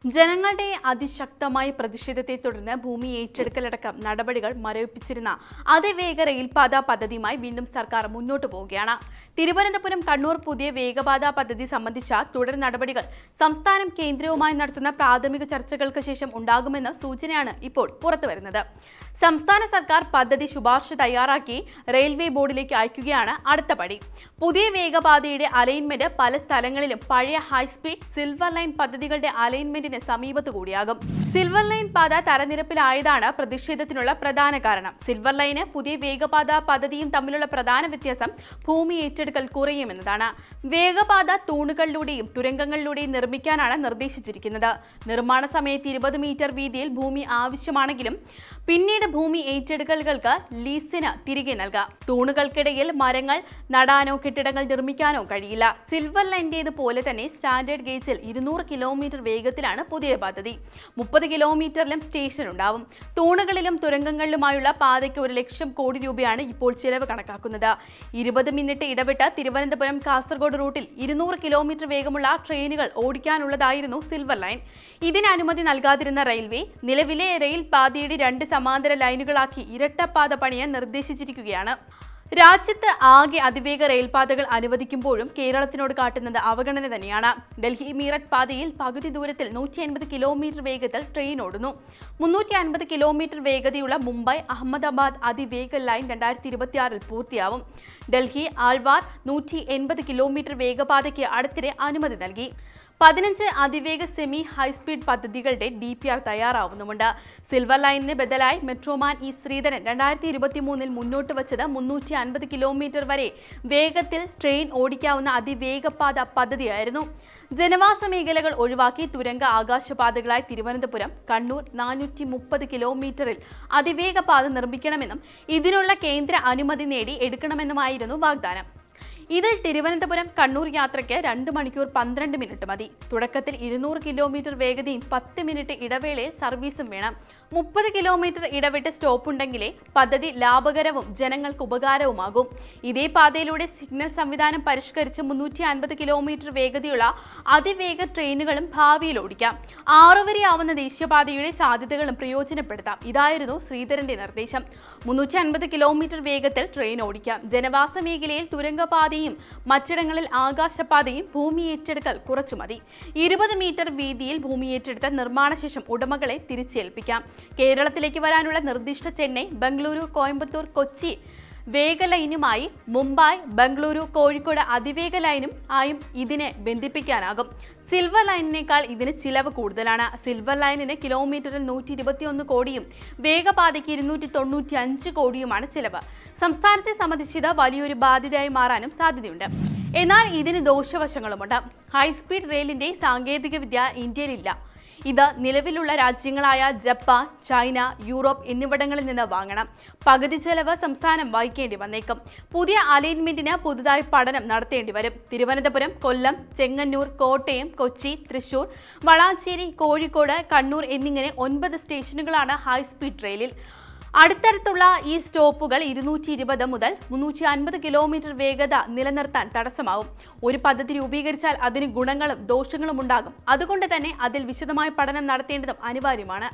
ജനങ്ങളുടെ അതിശക്തമായ പ്രതിഷേധത്തെ തുടർന്ന് ഭൂമി ഏറ്റെടുക്കലടക്കം നടപടികൾ മരവിപ്പിച്ചിരുന്ന അതിവേഗ റെയിൽപാത പദ്ധതിയുമായി വീണ്ടും സർക്കാർ മുന്നോട്ടു പോവുകയാണ്. തിരുവനന്തപുരം കണ്ണൂർ പുതിയ വേഗപാത പദ്ധതി സംബന്ധിച്ച തുടർ നടപടികൾ സംസ്ഥാനം കേന്ദ്രവുമായി നടത്തുന്ന പ്രാഥമിക ചർച്ചകൾക്ക് ശേഷം ഉണ്ടാകുമെന്ന സൂചനയാണ് ഇപ്പോൾ പുറത്തുവരുന്നത്. സംസ്ഥാന സർക്കാർ പദ്ധതി ശുപാർശ തയ്യാറാക്കി റെയിൽവേ ബോർഡിലേക്ക് അയക്കുകയാണ് അടുത്ത പടി. പുതിയ വേഗപാതയുടെ അലൈൻമെന്റ് പല സ്ഥലങ്ങളിലും പഴയ ഹൈസ്പീഡ് സിൽവർ ലൈൻ പദ്ധതികളുടെ അലൈൻമെന്റിന് സമീപത്തു കൂടിയാകും. സിൽവർ ലൈൻ പാത തരനിരപ്പിലായതാണ് പ്രതിഷേധത്തിനുള്ള പ്രധാന കാരണം. സിൽവർ ലൈന് പുതിയ വേഗപാത പദ്ധതിയും തമ്മിലുള്ള പ്രധാന വ്യത്യാസം ഭൂമി ഏറ്റെടുക്കൽ കുറയുമെന്നതാണ്. വേഗപാത തൂണുകളിലൂടെയും തുരങ്കങ്ങളിലൂടെയും നിർമ്മിക്കാനാണ് നിർദ്ദേശിച്ചിരിക്കുന്നത്. നിർമ്മാണ സമയത്ത് 20 മീറ്റർ വീതിയിൽ ഭൂമി ആവശ്യമാണെങ്കിലും പിന്നീട് ഭൂമി ഏറ്റെടുക്കലുകൾക്ക് ലീസിന് തിരികെ നൽകാം. തൂണുകൾക്കിടയിൽ മരങ്ങൾ നടാനോ കെട്ടിടങ്ങൾ നിർമ്മിക്കാനോ കഴിയില്ല. സിൽവർ ലൈനിന്റേതുപോലെ തന്നെ സ്റ്റാൻഡേർഡ് ഗേജിൽ 200 കിലോമീറ്റർ വേഗത്തിലാണ് പുതിയ പദ്ധതി. 30 കിലോമീറ്ററിലും സ്റ്റേഷൻ ഉണ്ടാവും. തൂണുകളിലും തുരങ്കങ്ങളിലുമായുള്ള പാതയ്ക്ക് 1 ലക്ഷം കോടി രൂപയാണ് ഇപ്പോൾ ചിലവ് കണക്കാക്കുന്നത്. 20 മിനിറ്റ് ഇടവിട്ട് തിരുവനന്തപുരം കാസർഗോഡ് റൂട്ടിൽ 200 കിലോമീറ്റർ വേഗമുള്ള ട്രെയിനുകൾ ഓടിക്കാനുള്ളതായിരുന്നു സിൽവർ ലൈൻ. ഇതിന് അനുമതി നൽകാതിരുന്ന റെയിൽവേ നിലവിലെ റെയിൽ പാതയുടെ 2 സമാന്തര ലൈനുകളാക്കി ഇരട്ടപ്പാത പണിയാൻ നിർദ്ദേശിച്ചിരിക്കുകയാണ്. രാജ്യത്ത് ആകെ അതിവേഗ റെയിൽപാതകൾ അനുവദിക്കുമ്പോഴും കേരളത്തിനോട് കാട്ടുന്നത് അവഗണന തന്നെയാണ്. ഡൽഹി മീററ്റ് പാതയിൽ പകുതി ദൂരത്തിൽ 180 കിലോമീറ്റർ വേഗത്തിൽ ട്രെയിൻ ഓടുന്നു. 350 കിലോമീറ്റർ വേഗതയുള്ള മുംബൈ അഹമ്മദാബാദ് അതിവേഗ ലൈൻ 2026 പൂർത്തിയാവും. ഡൽഹി ആൾവാർ 180 കിലോമീറ്റർ വേഗപാതയ്ക്ക് അടുത്തിടെ അനുമതി നൽകി. 15 അതിവേഗ സെമി ഹൈസ്പീഡ് പദ്ധതികളുടെ DPR തയ്യാറാവുന്നുമുണ്ട്. സിൽവർ ലൈനിന് ബദലായി മെട്രോമാൻ ശ്രീധരൻ 2023 മുന്നോട്ട് വച്ചത് 350 കിലോമീറ്റർ വരെ വേഗത്തിൽ ട്രെയിൻ ഓടിക്കാവുന്ന അതിവേഗപാത പദ്ധതിയായിരുന്നു. ജനവാസ മേഖലകൾ ഒഴിവാക്കി തുരങ്ക ആകാശപാതകളായി തിരുവനന്തപുരം കണ്ണൂർ 430 കിലോമീറ്ററിൽ അതിവേഗപാത നിർമ്മിക്കണമെന്നും ഇതിനുള്ള കേന്ദ്ര അനുമതി നേടി എടുക്കണമെന്നുമായിരുന്നു വാഗ്ദാനം. ഇതിൽ തിരുവനന്തപുരം കണ്ണൂർ യാത്രയ്ക്ക് 2 മണിക്കൂർ 12 മിനിറ്റ് മതി. തുടക്കത്തിൽ 200 കിലോമീറ്റർ വേഗതയും 10 മിനിറ്റ് ഇടവേളയിൽ സർവീസും വേണം. 30 കിലോമീറ്റർ ഇടവിട്ട് സ്റ്റോപ്പ് ഉണ്ടെങ്കിലേ പദ്ധതി ലാഭകരവും ജനങ്ങൾക്ക് ഉപകാരവുമാകും. ഇതേ പാതയിലൂടെ സിഗ്നൽ സംവിധാനം പരിഷ്കരിച്ച് 350 കിലോമീറ്റർ വേഗതയുള്ള അതിവേഗ ട്രെയിനുകളും ഭാവിയിൽ ഓടിക്കാം. 6 വരെയാവുന്ന ദേശീയപാതയുടെ സാധ്യതകളും പ്രയോജനപ്പെടുത്താം. ഇതായിരുന്നു ശ്രീധരന്റെ നിർദ്ദേശം. 350 കിലോമീറ്റർ വേഗത്തിൽ ട്രെയിൻ ഓടിക്കാം. ജനവാസ മേഖലയിൽ തുരങ്കപാതയും മറ്റിടങ്ങളിൽ ആകാശപാതയും ഭൂമി ഏറ്റെടുക്കൽ കുറച്ചു മതി. 20 മീറ്റർ വീതിയിൽ ഭൂമി ഏറ്റെടുത്ത നിർമ്മാണശേഷം ഉടമകളെ തിരിച്ചേൽപ്പിക്കാം. കേരളത്തിലേക്ക് വരാനുള്ള നിർദ്ദിഷ്ട ചെന്നൈ, ബംഗളൂരു, കോയമ്പത്തൂർ, കൊച്ചി വേഗ ലൈനുമായി മുംബൈ, ബംഗളൂരു, കോഴിക്കോട് അതിവേഗ ലൈനും ആയും ഇതിനെ ബന്ധിപ്പിക്കാനാകും. സിൽവർ ലൈനിനേക്കാൾ ഇതിന് ചിലവ് കൂടുതലാണ്. സിൽവർ ലൈനിന് കിലോമീറ്ററിൽ 121 കോടിയും വേഗപാതയ്ക്ക് 295 കോടിയുമാണ് ചിലവ്. സംസ്ഥാനത്തെ സംബന്ധിച്ച് ഇത് വലിയൊരു ബാധ്യതയായി മാറാനും സാധ്യതയുണ്ട്. എന്നാൽ ഇതിന് ദോഷവശങ്ങളുമുണ്ട്. ഹൈസ്പീഡ് റെയിലിന്റെ സാങ്കേതികവിദ്യ ഇന്ത്യയിലില്ല. ഇത് നിലവിലുള്ള രാജ്യങ്ങളായ ജപ്പാൻ, ചൈന, യൂറോപ്പ് എന്നിവിടങ്ങളിൽ നിന്ന് വാങ്ങണം. പകുതി ചെലവ് സംസ്ഥാനം വഹിക്കേണ്ടി വന്നേക്കും. പുതിയ അലൈൻമെന്റിന് പുതുതായി പഠനം നടത്തേണ്ടി വരും. തിരുവനന്തപുരം, കൊല്ലം, ചെങ്ങന്നൂർ, കോട്ടയം, കൊച്ചി, തൃശൂർ, വളാഞ്ചേരി, കോഴിക്കോട്, കണ്ണൂർ എന്നിങ്ങനെ 9 സ്റ്റേഷനുകളാണ് ഹൈസ്പീഡ് റെയിലിൽ. അടുത്തടുത്തുള്ള ഈ സ്റ്റോപ്പുകൾ 220 മുതൽ 350 കിലോമീറ്റർ വേഗത നിലനിർത്താൻ തടസ്സമാവും. ഒരു പദ്ധതി രൂപീകരിച്ചാൽ അതിന് ഗുണങ്ങളും ദോഷങ്ങളും ഉണ്ടാകും. അതുകൊണ്ട് തന്നെ അതിൽ വിശദമായ പഠനം നടത്തേണ്ടതും അനിവാര്യമാണ്.